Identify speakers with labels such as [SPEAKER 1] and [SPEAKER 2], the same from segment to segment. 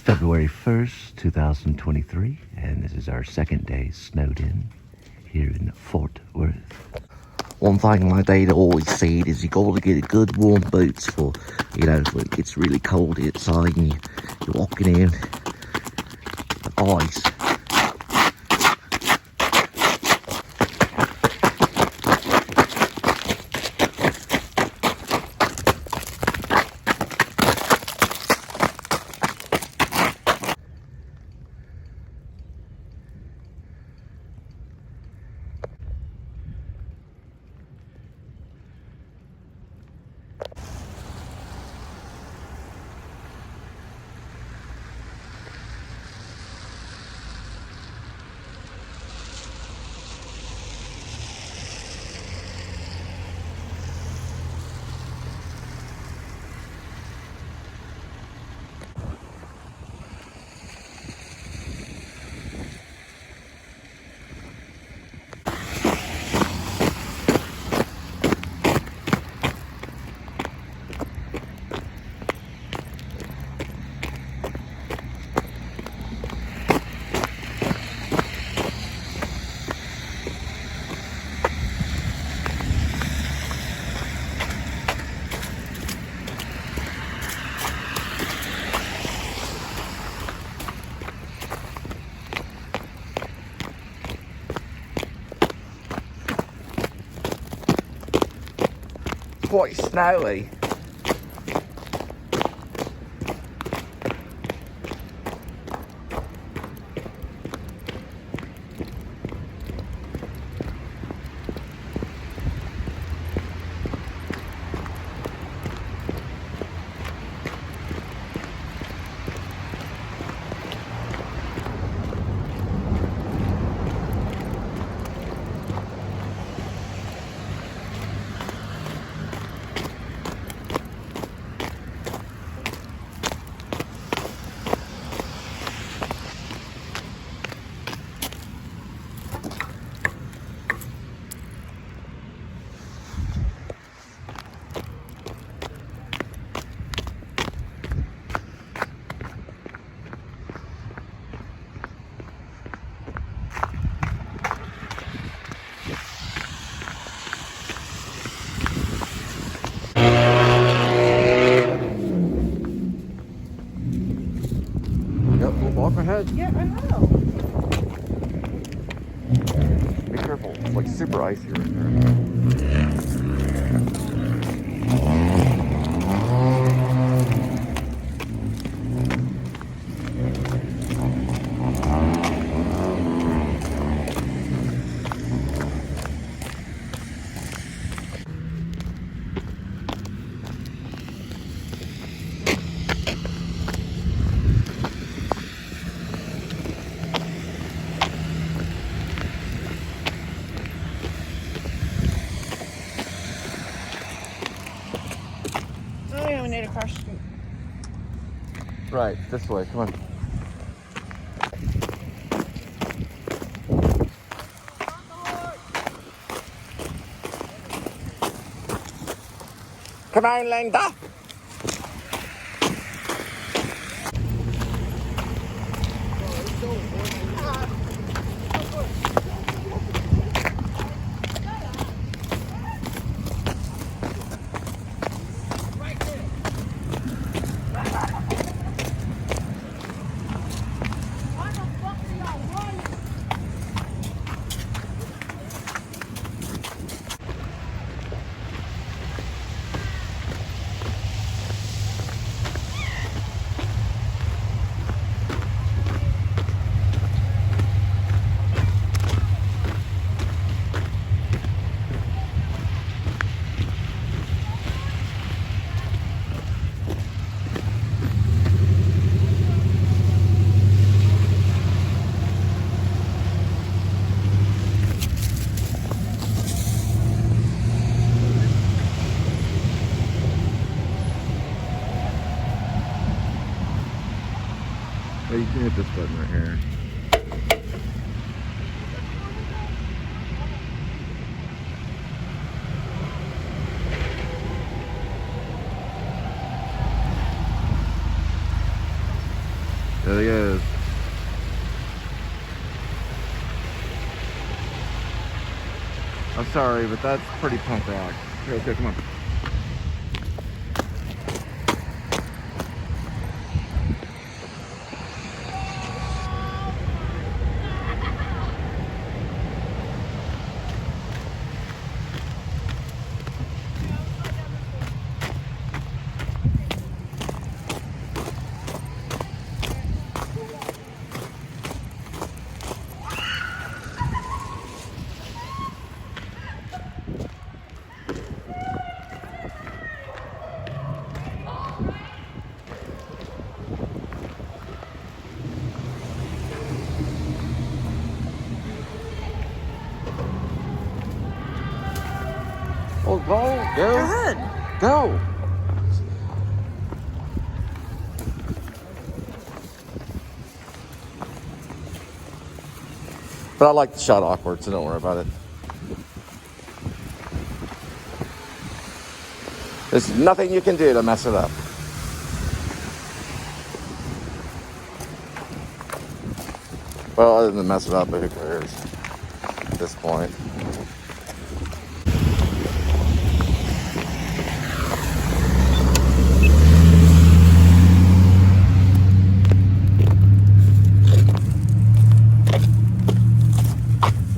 [SPEAKER 1] February 1st, 2023, and this is our second day snowed in here in Fort Worth. One thing my dad always said is you gotta get a good warm boots for, you know, when it gets really cold outside and you're walking in the ice. Quite snowy. Ahead.
[SPEAKER 2] Yeah, I know.
[SPEAKER 1] Be careful, it's like super icy right there.
[SPEAKER 2] Across the street.
[SPEAKER 1] Right, this way, come on. Come on, Linda! Oh, you can hit this button right here. There he is. I'm sorry, but that's pretty punk rock. Here, let's go, come on. Oh, go.
[SPEAKER 2] Go ahead.
[SPEAKER 1] Go. But I like the shot awkward, so don't worry about it. There's nothing you can do to mess it up. Well, other than mess it up, but who cares at this point?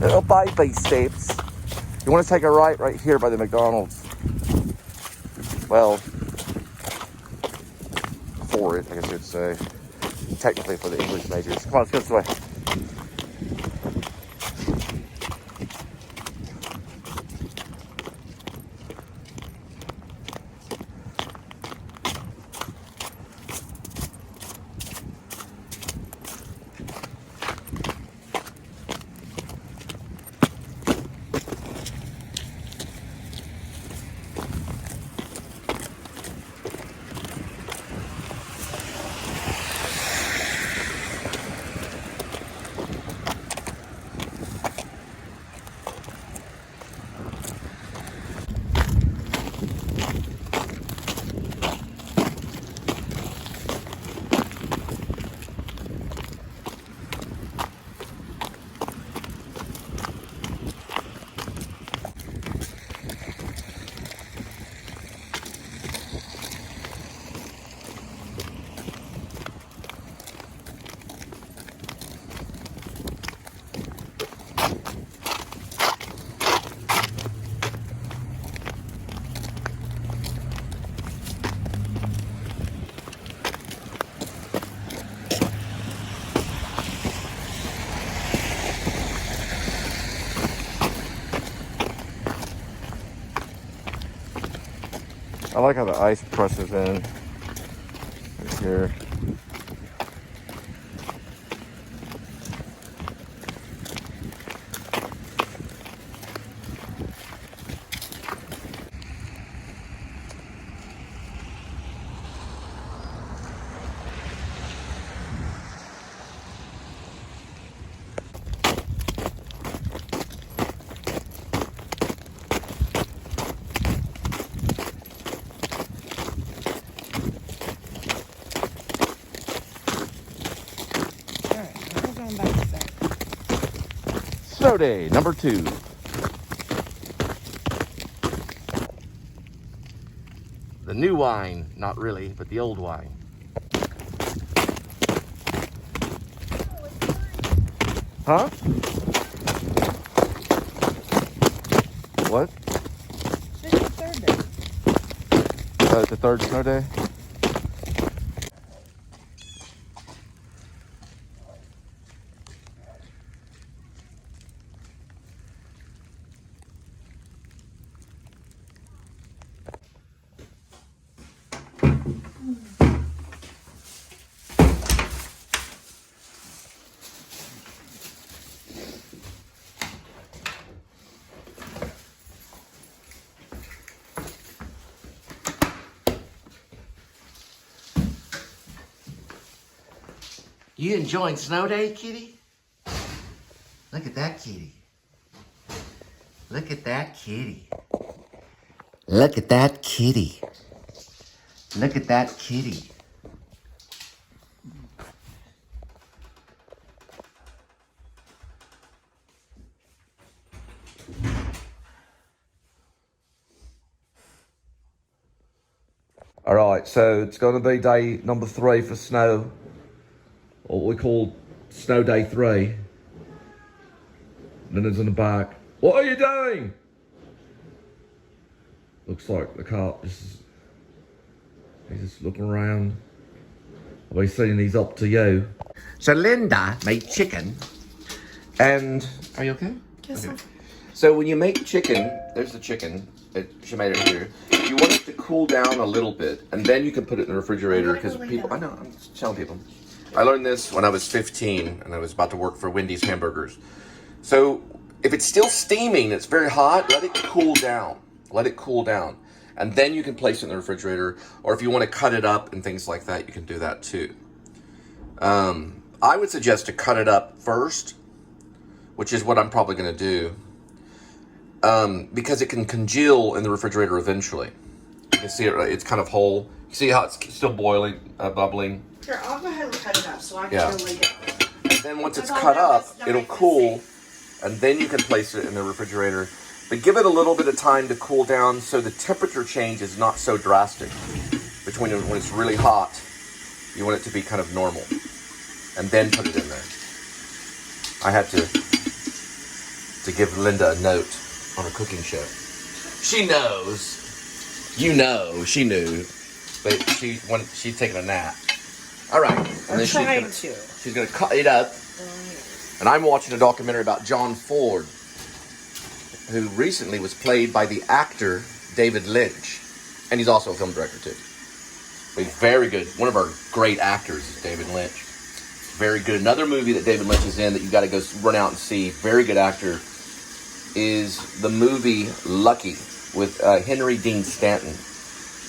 [SPEAKER 1] Little baby steps. You want to take a right here by the McDonald's. Well, for it, I guess you'd say. Technically for the English majors. Come on, let's go this way. I like how the ice presses in right here. Snow day number 2. The new wine, not really, but the old wine. Huh? What?
[SPEAKER 2] It's the third day.
[SPEAKER 1] It's the third snow day? You enjoying snow day, kitty? Look at that kitty. Look at that kitty. Look at that kitty. Look at that kitty. All right, so it's going to be day number 3 for snow. What we call snow day 3. Linda's in the back. What are you doing? Looks like the cop he's just looking around. I'll be sending these up to you. So Linda made chicken. And, are you okay?
[SPEAKER 2] Yes,
[SPEAKER 1] okay. So when you make chicken, there's the chicken. She made it here. You want it to cool down a little bit, and then you can put it in the refrigerator, because people, I know, I'm just telling people. I learned this when I was 15, and I was about to work for Wendy's Hamburgers. So if it's still steaming, it's very hot, let it cool down. Let it cool down. And then you can place it in the refrigerator, or if you want to cut it up and things like that, you can do that too. I would suggest to cut it up first, which is what I'm probably going to do. Because it can congeal in the refrigerator eventually. You can see it, it's kind of whole. You see how it's still boiling, bubbling?
[SPEAKER 2] Here, I'll go ahead and cut it up so I can really go.
[SPEAKER 1] And then once it's cut up, it'll cool, and then you can place it in the refrigerator. But give it a little bit of time to cool down so the temperature change is not so drastic. Between when it's really hot, you want it to be kind of normal. And then put it in there. I had to give Linda a note on a cooking show. She knows. You know, she knew. But she's taking a nap. All right. And then she's gonna cut it up. And I'm watching a documentary about John Ford, who recently was played by the actor David Lynch. And he's also a film director too. But he's very good. One of our great actors is David Lynch. Very good. Another movie that David Lynch is in that you got to go run out and see, very good actor, is the movie Lucky with Henry Dean Stanton.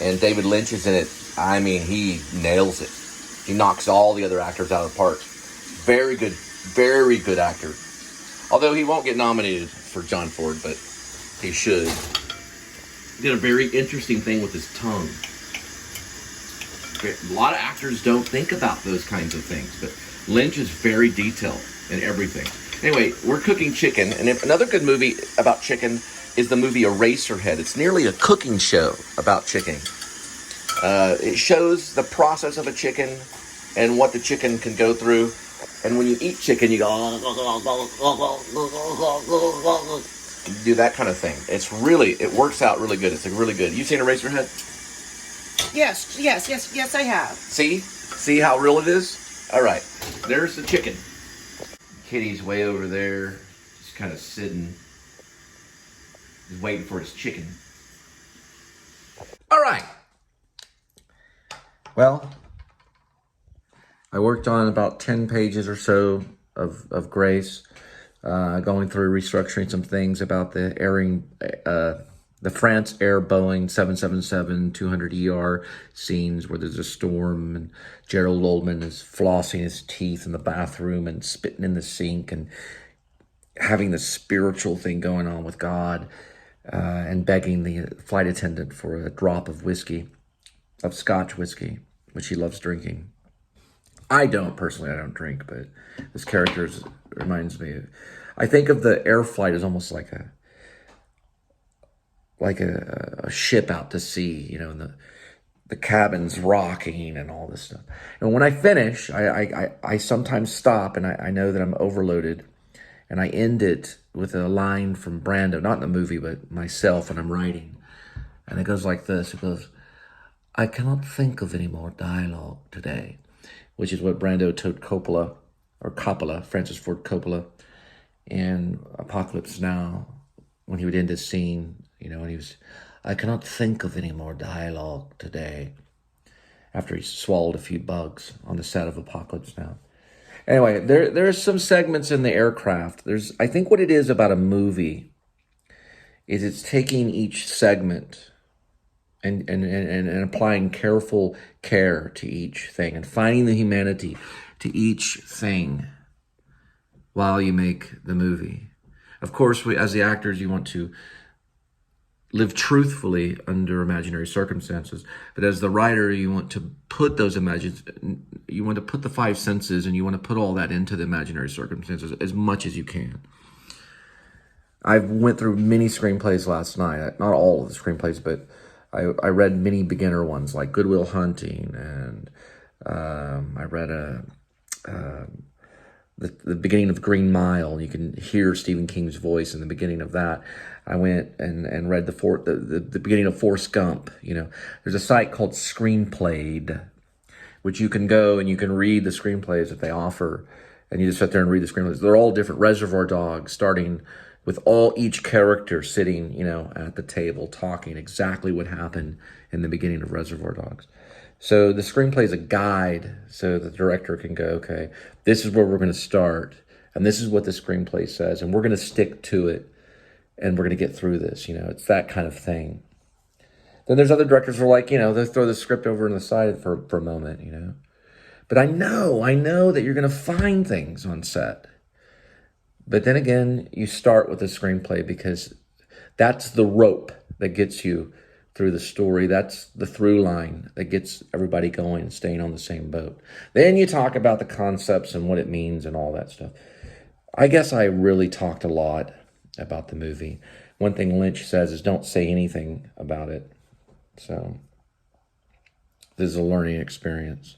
[SPEAKER 1] And David Lynch is in it. I mean, he nails it. He knocks all the other actors out of the park. Very good actor. Although he won't get nominated for John Ford, but he should. He did a very interesting thing with his tongue. A lot of actors don't think about those kinds of things, but Lynch is very detailed in everything. Anyway, we're cooking chicken, and another good movie about chicken is the movie Eraserhead. It's nearly a cooking show about chicken. It shows the process of a chicken and what the chicken can go through. And when you eat chicken, you go, you do that kind of thing. It works out really good. It's really good. You seen Eraserhead?
[SPEAKER 2] Yes, I have.
[SPEAKER 1] See how real it is? All right, there's the chicken. Kitty's way over there, just kind of sitting. He's waiting for his chicken. All right. Well, I worked on about 10 pages or so of Grace, going through restructuring some things about the the France Air Boeing 777-200ER scenes where there's a storm and Gerald Oldman is flossing his teeth in the bathroom and spitting in the sink and having the spiritual thing going on with God, and begging the flight attendant for a drop of whiskey, of Scotch whiskey, which he loves drinking. I don't drink, but this character reminds me of, I think of the air flight as almost like a ship out to sea, you know, and the cabin's rocking and all this stuff. And when I finish, I sometimes stop, and I know that I'm overloaded, and I end it with a line from Brando, not in the movie, but myself, and I'm writing. And it goes like this. It goes, "I cannot think of any more dialogue today," which is what Brando told Coppola, Francis Ford Coppola, in Apocalypse Now, when he would end his scene, you know, and he was, "I cannot think of any more dialogue today," after he swallowed a few bugs on the set of Apocalypse Now. Anyway, there are some segments in the aircraft. I think what it is about a movie is it's taking each segment and applying careful care to each thing and finding the humanity to each thing while you make the movie. Of course, as the actors, you want to live truthfully under imaginary circumstances, but as the writer, you want to put those you want to put the five senses, and you want to put all that into the imaginary circumstances as much as you can. I went through many screenplays last night, not all of the screenplays, but I read many beginner ones like Good Will Hunting, and I read the beginning of Green Mile. You can hear Stephen King's voice in the beginning of that. I went and read the beginning of Forrest Gump. You know, there's a site called Screenplay, which you can go and you can read the screenplays that they offer, and you just sit there and read the screenplays. They're all different. Reservoir Dogs, starting with each character sitting, you know, at the table talking exactly what happened in the beginning of Reservoir Dogs. So the screenplay is a guide so the director can go, okay, this is where we're going to start, and this is what the screenplay says, and we're going to stick to it, and we're going to get through this. You know, it's that kind of thing. Then there's other directors who are like, you know, they'll throw the script over on the side for a moment, you know. But I know that you're going to find things on set. But then again, you start with the screenplay because that's the rope that gets you through the story. That's the through line that gets everybody going and staying on the same boat. Then you talk about the concepts and what it means and all that stuff. I guess I really talked a lot about the movie. One thing Lynch says is don't say anything about it. So this is a learning experience.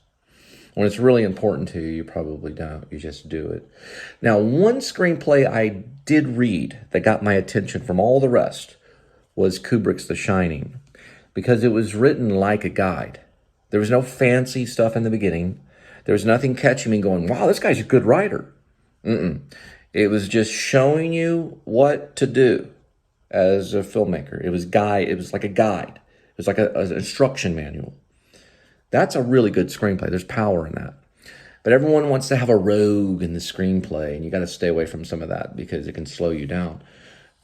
[SPEAKER 1] When it's really important to you, you probably don't. You just do it. Now, one screenplay I did read that got my attention from all the rest was Kubrick's The Shining, because it was written like a guide. There was no fancy stuff in the beginning. There was nothing catching me going, wow, this guy's a good writer. It was just showing you what to do as a filmmaker. It was like a guide. It was like an instruction manual. That's a really good screenplay. There's power in that. But everyone wants to have a rogue in the screenplay, and you got to stay away from some of that because it can slow you down.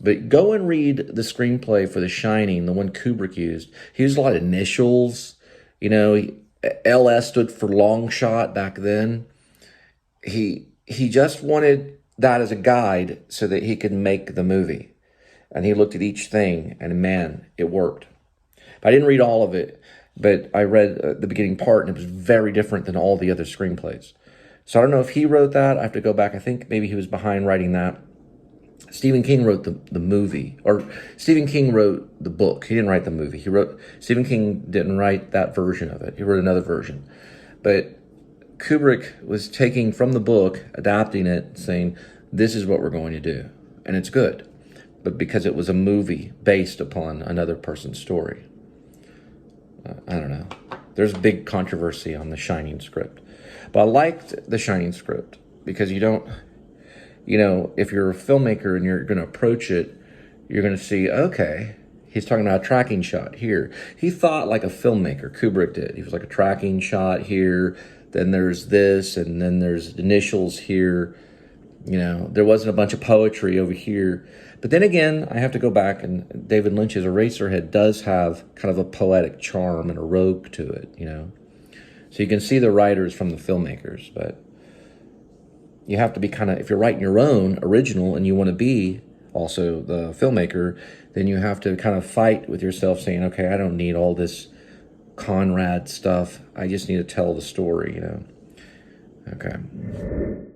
[SPEAKER 1] But go and read the screenplay for The Shining, the one Kubrick used. He used a lot of initials. You know, LS stood for long shot back then. He just wanted that as a guide so that he could make the movie. And he looked at each thing, and man, it worked. I didn't read all of it, but I read the beginning part, and it was very different than all the other screenplays. So I don't know if he wrote that. I have to go back. I think maybe he was behind writing that. Stephen King wrote the movie, or Stephen King wrote the book. He didn't write the movie. Stephen King didn't write that version of it. He wrote another version. But Kubrick was taking from the book, adapting it, saying, this is what we're going to do. And it's good. But because it was a movie based upon another person's story. I don't know. There's big controversy on the Shining script. But I liked the Shining script because you don't, you know, if you're a filmmaker and you're going to approach it, you're going to see, okay, he's talking about a tracking shot here. He thought like a filmmaker, Kubrick did. He was like a tracking shot here, then there's this, and then there's initials here. You know, there wasn't a bunch of poetry over here. But then again, I have to go back, and David Lynch's Eraserhead does have kind of a poetic charm and a rogue to it, you know. So you can see the writers from the filmmakers, but you have to be kind of, if you're writing your own original and you want to be also the filmmaker, then you have to kind of fight with yourself saying, okay, I don't need all this Conrad stuff. I just need to tell the story, you know. Okay.